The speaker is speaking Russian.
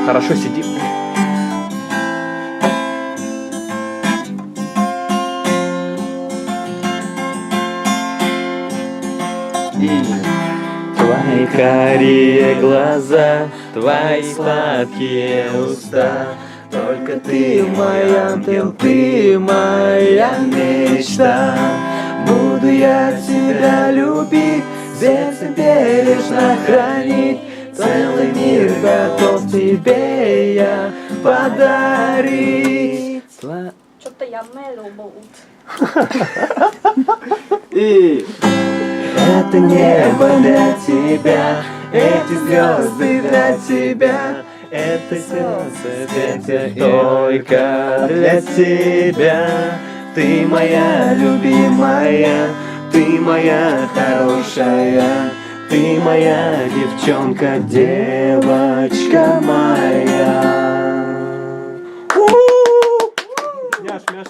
Хорошо сидим. Твои карие глаза, твои сладкие уста, только ты в моем теле, ты моя мечта. Буду я тебя любить, сердцем бережно хранить, целый мир готов тебе я подарить. Что-то я мелю. И это небо для тебя, эти звезды для тебя, это сердце светит только для тебя. Ты моя любимая, ты моя хорошая, ты моя девчонка, девочка моя. Няш, мяш.